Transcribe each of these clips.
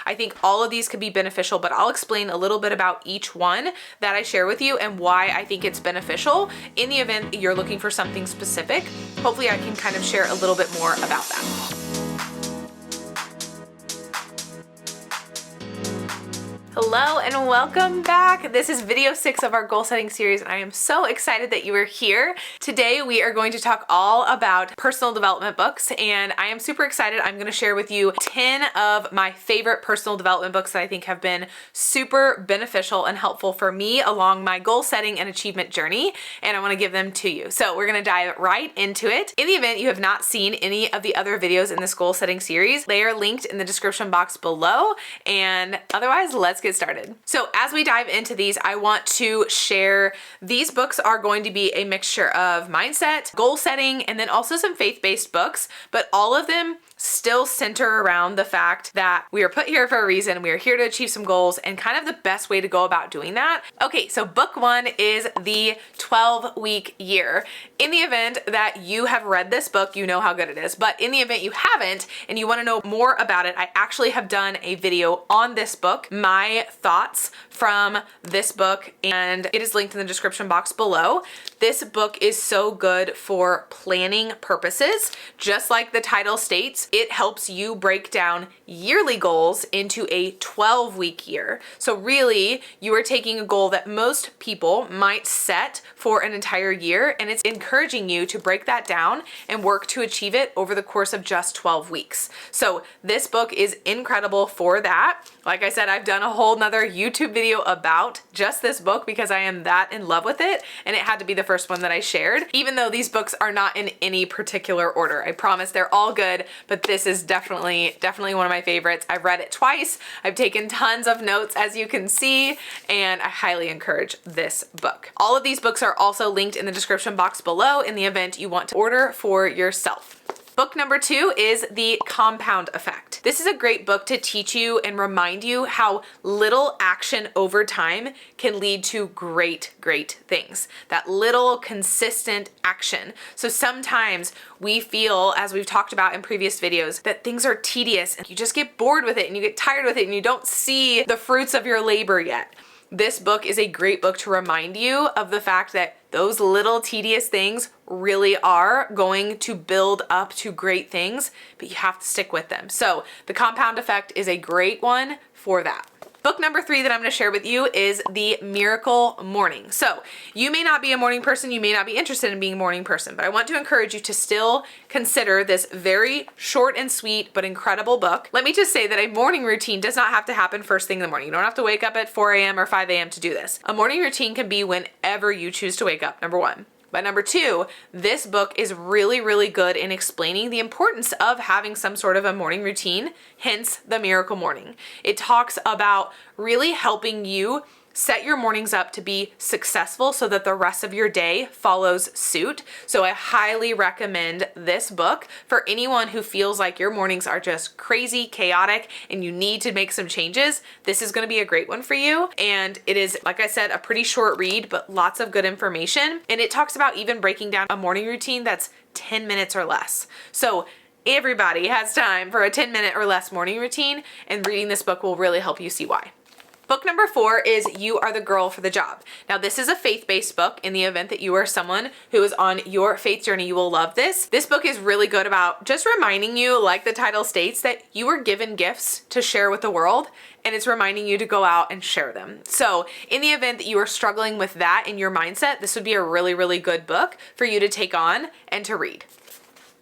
I think all of these could be beneficial, but I'll explain a little bit about each one that I share with you and why I think it's beneficial in the event you're looking for something specific. Hopefully I can kind of share a little bit more about that. Hello and welcome back. This is video 6 of our goal setting series and I am so excited that you are here. Today we are going to talk all about personal development books and I am super excited. I'm going to share with you 10 of my favorite personal development books that I think have been super beneficial and helpful for me along my goal setting and achievement journey, and I want to give them to you. So we're going to dive right into it. In the event you have not seen any of the other videos in this goal setting series, they are linked in the description box below, and otherwise let's get started. So as we dive into these, I want to share these books are going to be a mixture of mindset, goal setting, and then also some faith-based books, but all of them still center around the fact that we are put here for a reason. We are here to achieve some goals and kind of the best way to go about doing that. Okay, so book 1 is the 12-week year. In the event that you have read this book, you know how good it is, but in the event you haven't and you want to know more about it, I actually have done a video on this book, my thoughts from this book, and it is linked in the description box below. This book is so good for planning purposes. Just like the title states, it helps you break down yearly goals into a 12-week year. So really, you are taking a goal that most people might set for an entire year, and it's encouraging you to break that down and work to achieve it over the course of just 12 weeks. So this book is incredible for that. Like I said, I've done a whole nother YouTube video about just this book because I am that in love with it, and it had to be the first one that I shared, even though these books are not in any particular order. I promise they're all good, but this is definitely one of my favorites. I've read it twice. I've taken tons of notes, as you can see, and I highly encourage this book. All of these books are also linked in the description box below in the event you want to order for yourself. Book number 2 is The Compound Effect. This is a great book to teach you and remind you how little action over time can lead to great things. That little consistent action. So sometimes we feel, as we've talked about in previous videos, that things are tedious and you just get bored with it and you get tired with it and you don't see the fruits of your labor yet. This book is a great book to remind you of the fact that those little tedious things really are going to build up to great things, but you have to stick with them. So The Compound Effect is a great one for that. Book number 3 that I'm going to share with you is The Miracle Morning. So you may not be a morning person, you may not be interested in being a morning person, but I want to encourage you to still consider this very short and sweet but incredible book. Let me just say that a morning routine does not have to happen first thing in the morning. You don't have to wake up at 4 a.m. or 5 a.m. to do this. A morning routine can be whenever you choose to wake up, number 1. But number 2, this book is really good in explaining the importance of having some sort of a morning routine, hence The Miracle Morning. It talks about really helping you set your mornings up to be successful so that the rest of your day follows suit. So I highly recommend this book for anyone who feels like your mornings are just crazy, chaotic, and you need to make some changes. This is going to be a great one for you. And it is, like I said, a pretty short read, but lots of good information. And it talks about even breaking down a morning routine that's 10 minutes or less. So everybody has time for a 10-minute or less morning routine, and reading this book will really help you see why. Book number 4 is You Are the Girl for the Job. Now this is a faith-based book. In the event that you are someone who is on your faith journey, you will love this. This book is really good about just reminding you, like the title states, that you were given gifts to share with the world, and it's reminding you to go out and share them. So in the event that you are struggling with that in your mindset, this would be a really good book for you to take on and to read.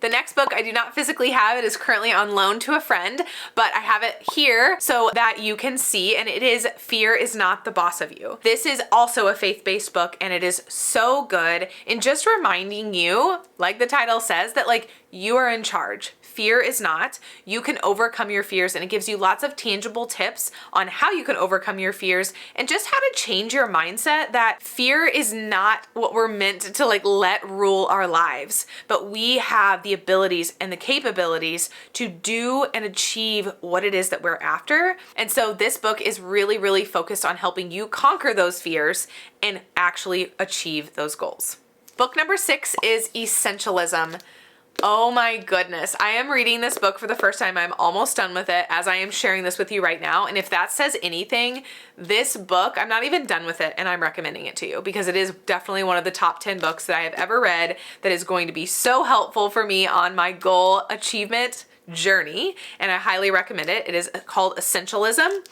The next book I do not physically have. It is currently on loan to a friend, but I have it here so that you can see, and it is Fear is Not the Boss of You. This is also a faith-based book, and it is so good in just reminding you, like the title says, that like you are in charge. Fear is not. You can overcome your fears, and it gives you lots of tangible tips on how you can overcome your fears and just how to change your mindset that fear is not what we're meant to like let rule our lives, but we have the abilities and the capabilities to do and achieve what it is that we're after. And so this book is really focused on helping you conquer those fears and actually achieve those goals. Book number 6 is Essentialism. Oh my goodness. I am reading this book for the first time. I'm almost done with it as I am sharing this with you right now. And if that says anything, this book, I'm not even done with it and I'm recommending it to you because it is definitely one of the top 10 books that I have ever read that is going to be so helpful for me on my goal achievement journey. And I highly recommend it. It is called Essentialism.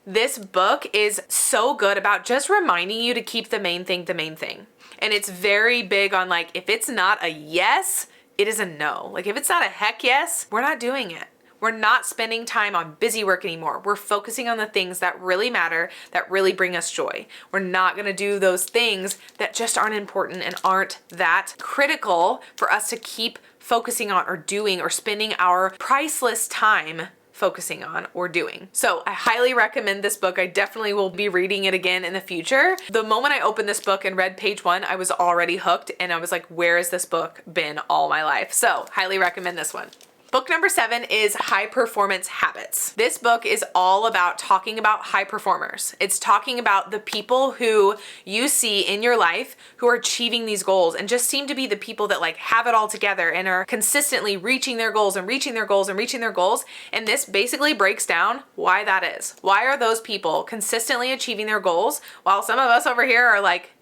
This book is so good about just reminding you to keep the main thing the main thing. And it's very big on like, if it's not a yes, it is a no. Like if it's not a heck yes, we're not doing it. We're not spending time on busy work anymore. We're focusing on the things that really matter, that really bring us joy. We're not gonna do those things that just aren't important and aren't that critical for us to keep focusing on or doing or spending our priceless time focusing on or doing. So I highly recommend this book. I definitely will be reading it again in the future. The moment I opened this book and read page 1, I was already hooked and I was like, where has this book been all my life? So highly recommend this one. Book number 7 is High Performance Habits. This book is all about talking about high performers. It's talking about the people who you see in your life who are achieving these goals and just seem to be the people that like have it all together and are consistently reaching their goals and reaching their goals and reaching their goals. And this basically breaks down why that is. Why are those people consistently achieving their goals while some of us over here are like,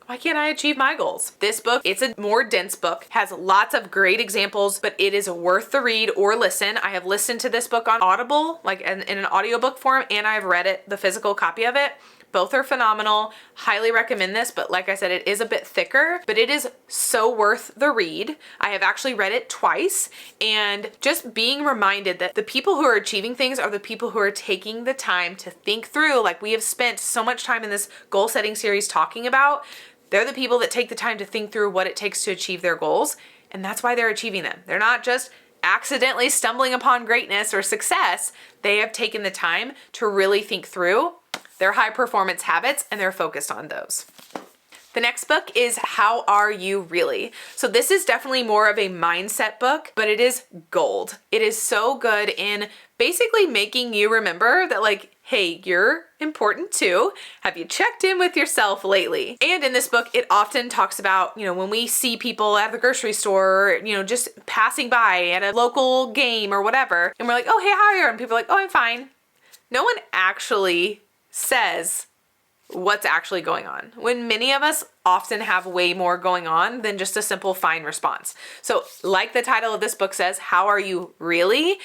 why can't I achieve my goals? This book, it's a more dense book, has lots of great examples, but it is worth the read or listen. I have listened to this book on Audible, like in an audiobook form, and I've read it, the physical copy of it. Both are phenomenal. Highly recommend this, but like I said, it is a bit thicker, but it is so worth the read. I have actually read it twice, and just being reminded that the people who are achieving things are the people who are taking the time to think through, like we have spent so much time in this goal setting series talking about. They're the people that take the time to think through what it takes to achieve their goals, and that's why they're achieving them. They're not just accidentally stumbling upon greatness or success. They have taken the time to really think through their high performance habits, and they're focused on those. The next book is How Are You Really? So this is definitely more of a mindset book, but it is gold. It is so good in basically making you remember that like, hey, you're important too. Have you checked in with yourself lately? And in this book, it often talks about, when we see people at the grocery store, or, just passing by at a local game or whatever, and we're like, oh, hey, how are you? And people are like, oh, I'm fine. No one actually says what's actually going on, when many of us often have way more going on than just a simple fine response. So like the title of this book says, How Are You Really?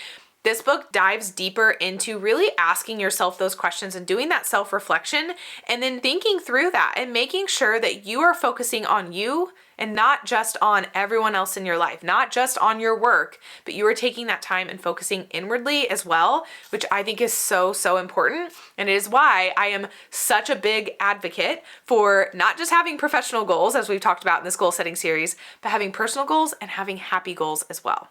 This book dives deeper into really asking yourself those questions and doing that self-reflection and then thinking through that and making sure that you are focusing on you and not just on everyone else in your life, not just on your work, but you are taking that time and focusing inwardly as well, which I think is so, so important. And it is why I am such a big advocate for not just having professional goals, as we've talked about in this goal setting series, but having personal goals and having happy goals as well.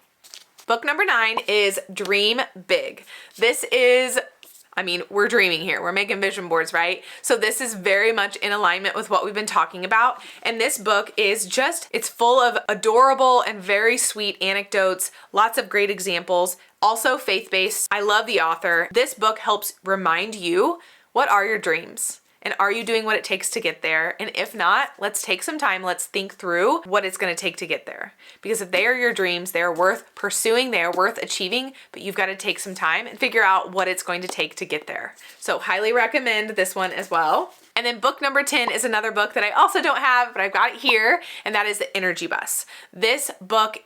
Book number 9 is Dream Big. This is, we're dreaming here. We're making vision boards, right? So this is very much in alignment with what we've been talking about. And this book is it's full of adorable and very sweet anecdotes, lots of great examples, also faith-based. I love the author. This book helps remind you, what are your dreams? And are you doing what it takes to get there? And if not, let's take some time. Let's think through what it's going to take to get there. Because if they are your dreams, they are worth pursuing, they are worth achieving, but you've got to take some time and figure out what it's going to take to get there. So highly recommend this one as well. And then book number 10 is another book that I also don't have, but I've got it here, and that is The Energy Bus. This book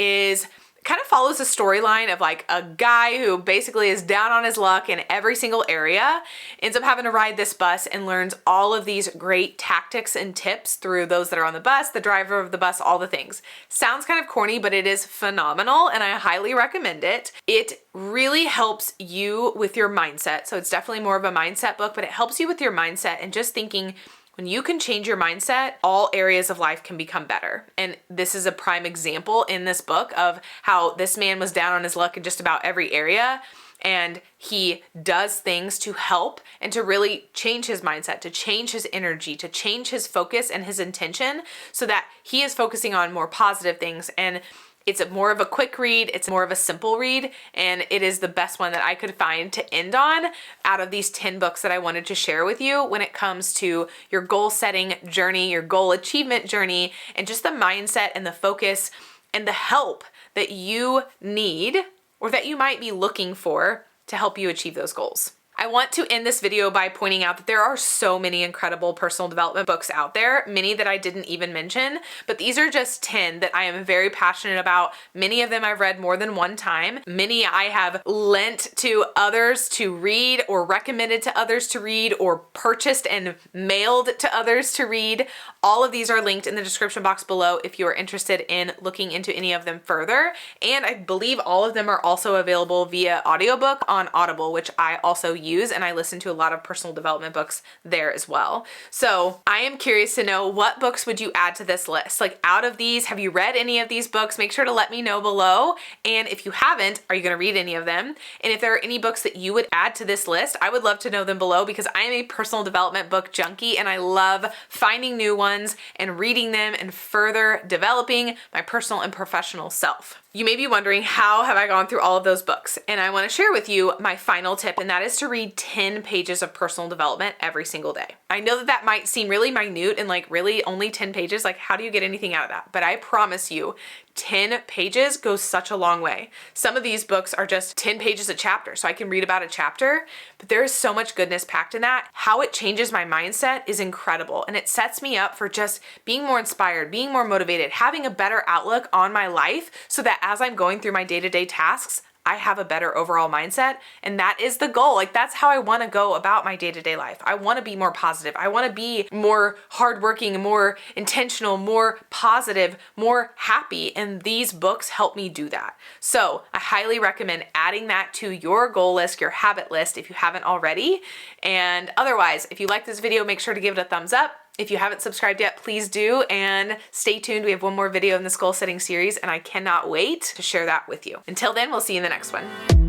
kind of follows a storyline of like a guy who basically is down on his luck in every single area, ends up having to ride this bus and learns all of these great tactics and tips through those that are on the bus, the driver of the bus, all the things. Sounds kind of corny, but it is phenomenal and I highly recommend it. It really helps you with your mindset. So it's definitely more of a mindset book, but it helps you with your mindset and just thinking, when you can change your mindset, all areas of life can become better. And this is a prime example in this book of how this man was down on his luck in just about every area. And he does things to help and to really change his mindset, to change his energy, to change his focus and his intention so that he is focusing on more positive things. And it's more of a quick read, it's more of a simple read, and it is the best one that I could find to end on out of these 10 books that I wanted to share with you when it comes to your goal setting journey, your goal achievement journey, and just the mindset and the focus and the help that you need or that you might be looking for to help you achieve those goals. I want to end this video by pointing out that there are so many incredible personal development books out there, many that I didn't even mention, but these are just 10 that I am very passionate about. Many of them I've read more than one time. Many I have lent to others to read or recommended to others to read or purchased and mailed to others to read. All of these are linked in the description box below if you are interested in looking into any of them further. And I believe all of them are also available via audiobook on Audible, which I also use, and I listen to a lot of personal development books there as well. So I am curious to know, what books would you add to this list? Like, out of these, have you read any of these books? Make sure to let me know below. And if you haven't, are you going to read any of them? And if there are any books that you would add to this list, I would love to know them below, because I am a personal development book junkie and I love finding new ones and reading them and further developing my personal and professional self. You may be wondering, how have I gone through all of those books? And I want to share with you my final tip, and that is to read 10 pages of personal development every single day. I know that that might seem really minute and like, really only 10 pages, like how do you get anything out of that? But I promise you, 10 pages goes such a long way. Some of these books are just 10 pages a chapter, so I can read about a chapter, but there is so much goodness packed in that. How it changes my mindset is incredible, and it sets me up for just being more inspired, being more motivated, having a better outlook on my life, so that as I'm going through my day-to-day tasks, I have a better overall mindset, and that is the goal. Like, that's how I want to go about my day-to-day life. I want to be more positive. I want to be more hardworking, more intentional, more positive, more happy, and these books help me do that. So I highly recommend adding that to your goal list, your habit list, if you haven't already. And otherwise, if you like this video, make sure to give it a thumbs up. If you haven't subscribed yet, please do, and stay tuned. We have one more video in this goal setting series, and I cannot wait to share that with you. Until then, we'll see you in the next one.